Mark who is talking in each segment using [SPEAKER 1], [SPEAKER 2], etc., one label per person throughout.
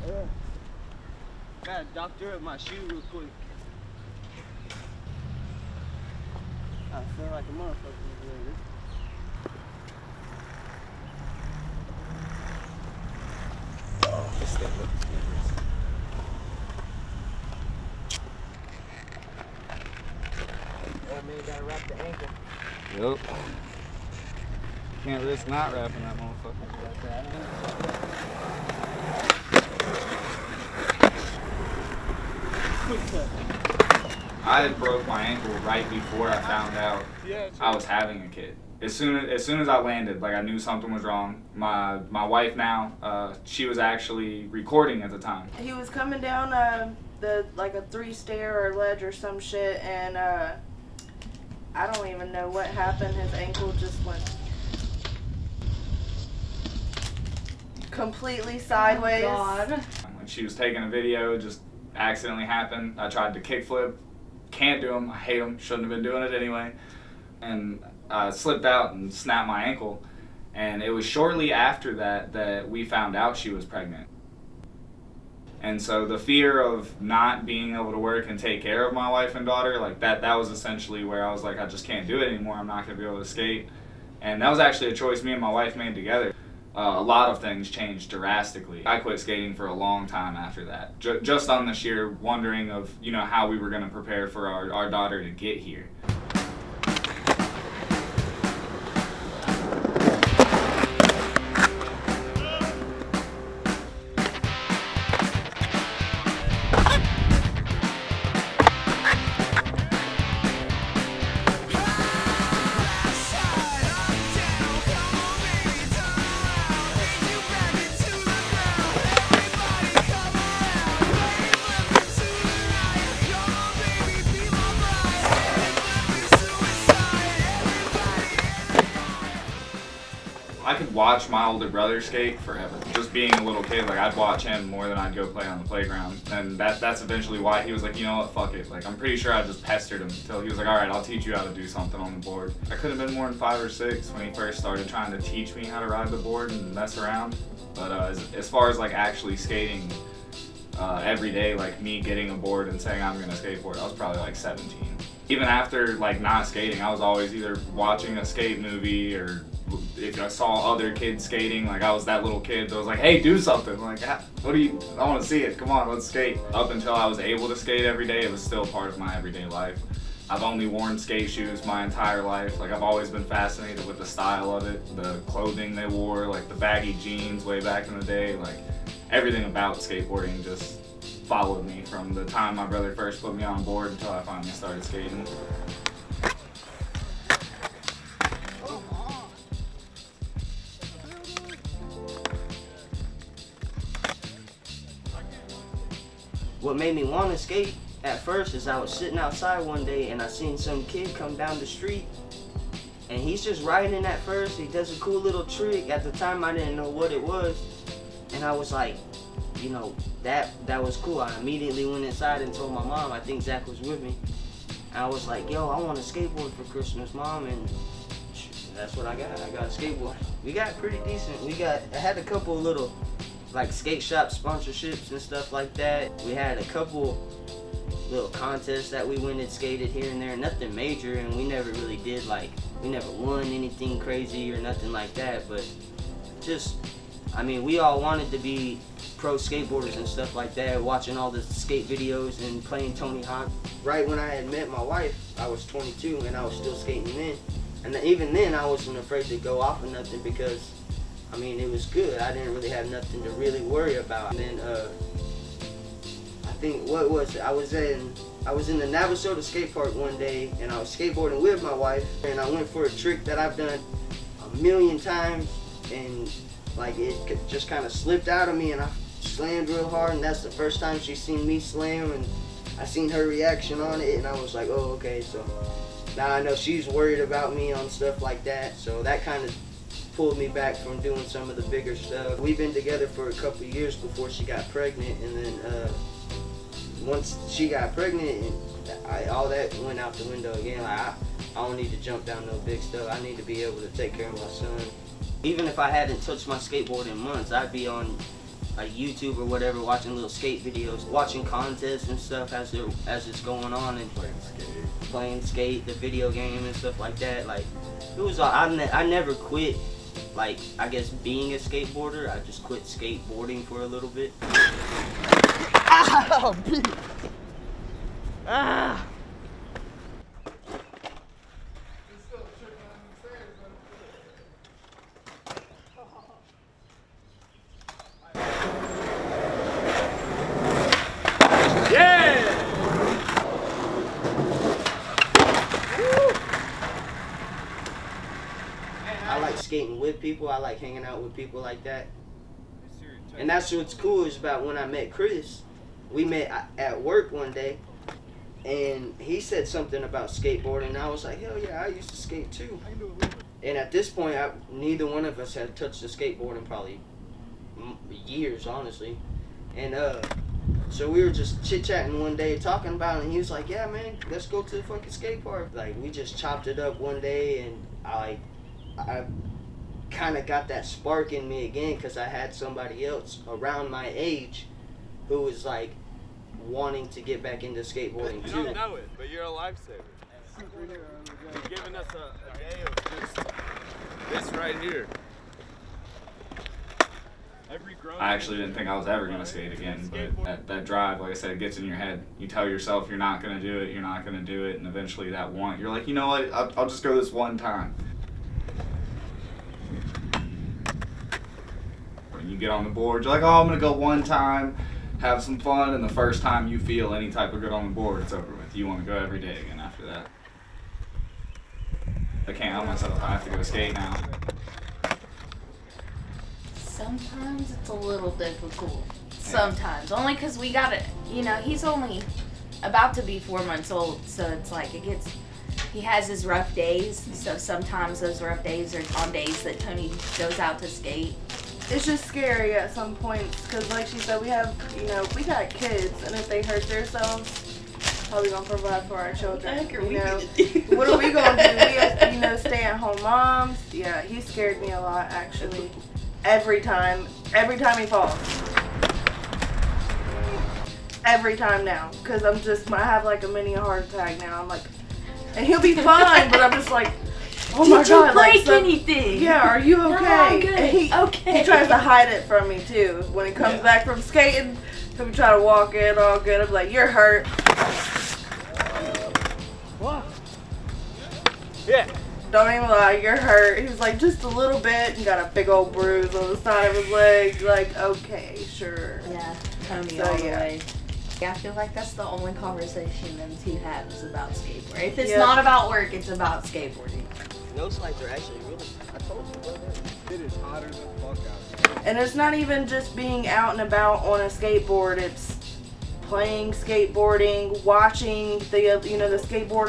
[SPEAKER 1] Yeah. Gotta doctor up my shoe real quick. I feel like a motherfucker later.
[SPEAKER 2] Oh, this thing looks dangerous.
[SPEAKER 1] Oh man, gotta wrap the ankle.
[SPEAKER 2] Yep. Can't risk not wrapping that motherfucker. I had broke my ankle right before I found out I was having a kid. As soon as I landed, like, I knew something was wrong. My wife now, she was actually recording at the time.
[SPEAKER 3] He was coming down like a 3-stair or ledge or some shit, and I don't even know what happened. His ankle just went completely sideways.
[SPEAKER 4] Oh, God.
[SPEAKER 2] When she was taking a video, it just accidentally happened. I tried to kickflip. Can't do them. I hate them. Shouldn't have been doing it anyway. And I slipped out and snapped my ankle. And it was shortly after that we found out she was pregnant. And so the fear of not being able to work and take care of my wife and daughter, like that was essentially where I was like, I just can't do it anymore. I'm not going to be able to skate. And that was actually a choice me and my wife made together. A lot of things changed drastically. I quit skating for a long time after that, just on the sheer wondering of, how we were going to prepare for our daughter to get here. I could watch my older brother skate forever. Just being a little kid, like, I'd watch him more than I'd go play on the playground. And that's eventually why he was like, you know what, fuck it. Like, I'm pretty sure I just pestered him until he was like, all right, I'll teach you how to do something on the board. I couldn't have been more than 5 or 6 when he first started trying to teach me how to ride the board and mess around. But as far as like actually skating every day, like me getting a board and saying I'm gonna skateboard, I was probably like 17. Even after like not skating, I was always either watching a skate movie or if I saw other kids skating, like I was that little kid that was like, hey, do something. Like, what do you, I want to see it. Come on, let's skate. Up until I was able to skate every day, it was still part of my everyday life. I've only worn skate shoes my entire life. Like, I've always been fascinated with the style of it, the clothing they wore, like the baggy jeans way back in the day. Like, everything about skateboarding just followed me from the time my brother first put me on board until I finally started skating.
[SPEAKER 1] What made me want to skate at first is I was sitting outside one day and I seen some kid come down the street and he's just riding at first. He does a cool little trick. At the time I didn't know what it was, and I was like, that was cool. I immediately went inside and told my mom. I think Zach was with me. I was like, yo, I want a skateboard for Christmas, Mom, and that's what I got. I got a skateboard. We got pretty decent. I had a couple little like skate shop sponsorships and stuff like that. We had a couple little contests that we went and skated here and there, nothing major, and we never really did, like, we never won anything crazy or nothing like that, but just, I mean, we all wanted to be pro skateboarders and stuff like that, watching all the skate videos and playing Tony Hawk. Right when I had met my wife, I was 22 and I was still skating then, and even then I wasn't afraid to go off of nothing because I mean, it was good. I didn't really have nothing to really worry about. And then, I think, what was it? I was in the Navasota skate park one day, and I was skateboarding with my wife, and I went for a trick that I've done a million times, and like it just kind of slipped out of me, and I slammed real hard, and that's the first time she seen me slam, and I seen her reaction on it, and I was like, oh, okay, so now I know she's worried about me on stuff like that, so that kind of pulled me back from doing some of the bigger stuff. We've been together for a couple of years before she got pregnant, and then once she got pregnant, and all that went out the window again. Like I don't need to jump down no big stuff. I need to be able to take care of my son. Even if I hadn't touched my skateboard in months, I'd be on a YouTube or whatever, watching little skate videos, watching contests and stuff as it's going on, and playing skate, the video game and stuff like that. Like, it was I never quit. Like, I guess being a skateboarder, I just quit skateboarding for a little bit.
[SPEAKER 4] Ow! Ah!
[SPEAKER 1] I like skating with people. I like hanging out with people like that. And that's what's cool is about when I met Chris. We met at work one day, and he said something about skateboarding, and I was like, hell yeah, I used to skate too. And at this point, neither one of us had touched a skateboard in probably years, honestly. And so we were just chit-chatting one day, talking about it, and he was like, yeah, man, let's go to the fucking skate park. Like, we just chopped it up one day, and I kind of got that spark in me again, because I had somebody else around my age who was like wanting to get back into skateboarding too.
[SPEAKER 4] You don't know it, but you're a lifesaver. You're giving us a day of just this right here.
[SPEAKER 2] I actually didn't think I was ever going to skate again, but that drive, like I said, it gets in your head. You tell yourself you're not going to do it, and eventually that one, you're like, you know what, I'll just go this one time. When you get on the board, you're like, oh, I'm going to go one time, have some fun, and the first time you feel any type of good on the board, it's over with. You want to go every day again after that. I can't help myself. I have to go skate now.
[SPEAKER 5] Sometimes it's a little difficult. Sometimes. Only because we got it. You know, he's only about to be 4 months old, so it's like he has his rough days. So sometimes those rough days are on days that Tony goes out to skate.
[SPEAKER 3] It's just scary at some points because, like she said, we got kids, and if they hurt themselves, how are we gonna provide for our children? What are we gonna do? We, stay at home moms. Yeah, he scared me a lot actually. Every time he falls. Every time now, because I have like a mini heart attack now. I'm like, and he'll be fine, but I'm just like, oh my God,
[SPEAKER 5] Did you break anything?
[SPEAKER 3] Yeah, are you okay?
[SPEAKER 5] No, I'm good.
[SPEAKER 3] And he tries to hide it from me too. When he comes back from skating, he'll be trying to walk in all good. I'm like, you're hurt.
[SPEAKER 4] What? Yeah.
[SPEAKER 3] Don't even lie, you're hurt. He was like, just a little bit, and got a big old bruise on the side of his leg. Like, okay, sure.
[SPEAKER 5] Yeah, Tony
[SPEAKER 3] So,
[SPEAKER 5] all the
[SPEAKER 3] yeah.
[SPEAKER 5] way. Yeah, I feel like that's the only conversation them two have is about skateboarding. If it's
[SPEAKER 3] Yeah.
[SPEAKER 5] not about work, it's about skateboarding.
[SPEAKER 1] No slides are actually really, I told you about that.
[SPEAKER 4] It is hotter than fuck out here.
[SPEAKER 3] And it's not even just being out and about on a skateboard. It's playing skateboarding, watching the skateboard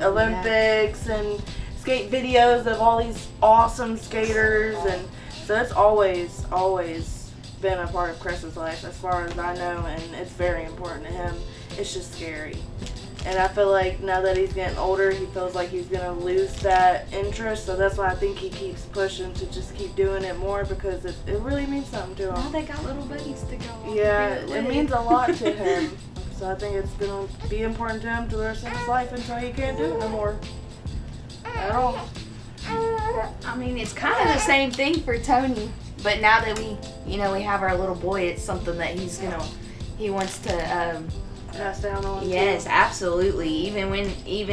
[SPEAKER 3] Olympics and skate videos of all these awesome skaters, and so it's always been a part of Chris's life as far as I know, and it's very important to him. It's just scary. And I feel like now that he's getting older, he feels like he's going to lose that interest. So that's why I think he keeps pushing to just keep doing it more, because it really means something to
[SPEAKER 5] Now
[SPEAKER 3] him.
[SPEAKER 5] they got little buddies to go on.
[SPEAKER 3] Yeah, it means a lot to him. So I think it's going to be important to him to the rest of his life until he can't do it no more. At all.
[SPEAKER 5] I mean, it's kind of the same thing for Tony. But now that we have our little boy, it's something that he wants to,
[SPEAKER 3] Pass down on.
[SPEAKER 5] yes,
[SPEAKER 3] too.
[SPEAKER 5] absolutely. Even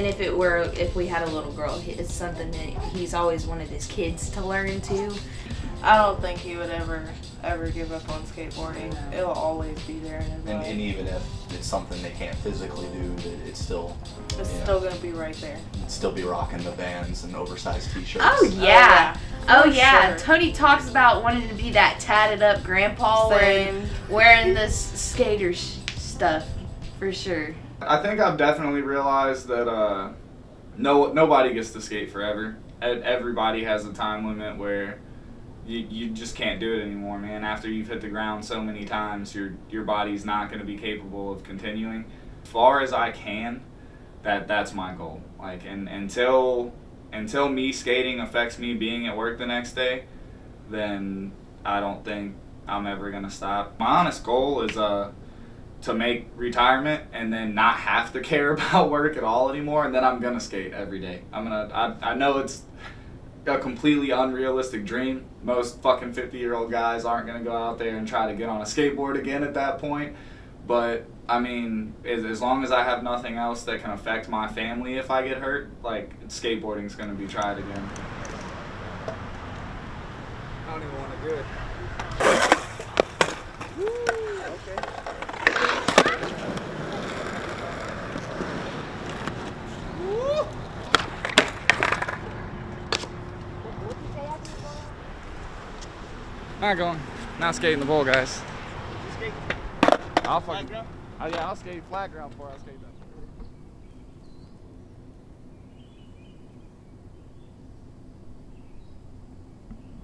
[SPEAKER 5] if we had a little girl, it's something that he's always wanted his kids to learn too.
[SPEAKER 3] I don't think he would ever give up on skateboarding.
[SPEAKER 5] No.
[SPEAKER 3] It'll always be there in his
[SPEAKER 6] And
[SPEAKER 3] life.
[SPEAKER 6] even if it's something they can't physically do, that it's still,
[SPEAKER 3] It's still gonna be right there.
[SPEAKER 6] still be rocking the Vans and oversized t-shirts.
[SPEAKER 5] Oh yeah. Oh
[SPEAKER 3] For
[SPEAKER 5] yeah.
[SPEAKER 3] sure.
[SPEAKER 5] Tony talks about wanting to be that tatted up grandpa
[SPEAKER 3] Same.
[SPEAKER 5] wearing this skater stuff for sure.
[SPEAKER 2] I think I've definitely realized that nobody gets to skate forever. Everybody has a time limit where you just can't do it anymore, man. After you've hit the ground so many times, your body's not going to be capable of continuing. As far as I can, That's my goal. Like, and until me skating affects me being at work the next day, then I don't think I'm ever gonna stop. My honest goal is to make retirement and then not have to care about work at all anymore, and then I'm gonna skate every day. I know it's a completely unrealistic dream. Most fucking 50-year-old guys aren't gonna go out there and try to get on a skateboard again at that point. But I mean, as long as I have nothing else that can affect my family if I get hurt, like, skateboarding's gonna be tried again.
[SPEAKER 4] I don't even want to do it.
[SPEAKER 2] Not going. Not skating the bowl, guys. I'll fucking. Oh yeah, I'll skate flat ground before I skate that.